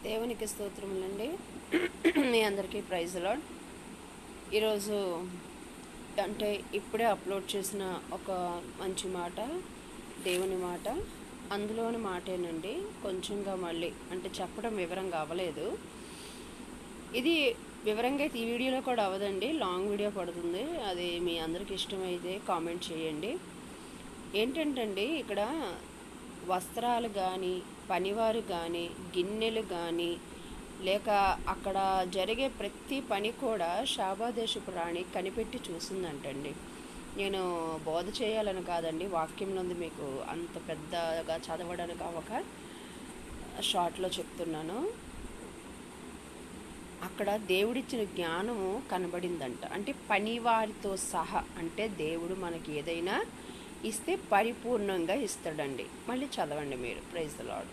దేవునికి స్తోత్రములండి. మీ అందరికీ praise lord. ఈరోజు అంటే ఇప్పుడే అప్లోడ్ చేసిన ఒక మంచి మాట, దేవుని మాట. అందులోని మాటేనండి. కొంచెంగా మళ్ళీ అంటే చెప్పడం వివరంగా అవ్వలేదు. ఇది వివరంగా అయితే ఈ వీడియోలో కూడా అవ్వదండి, లాంగ్ వీడియో పడుతుంది. అది మీ అందరికి ఇష్టమైతే కామెంట్ చేయండి. ఏంటంటే ఇక్కడ వస్త్రాలు కానీ, పనివారు కానీ, గిన్నెలు కానీ, లేక అక్కడ జరిగే ప్రతి పని కూడా శాబాదేశపు రాణి కనిపెట్టి చూసిందంటండి. నేను బోధ చేయాలని కాదండి, వాక్యంలో మీకు అంత పెద్దగా చదవడానికి అవ్వక షార్ట్లో చెప్తున్నాను. అక్కడ దేవుడిచ్చిన జ్ఞానము కనబడిందంట. అంటే పనివారితో సహా, అంటే దేవుడు మనకి ఏదైనా ఇస్తే పరిపూర్ణంగా ఇస్తాడండి. మళ్ళీ చదవండి మీరు. Praise the lord.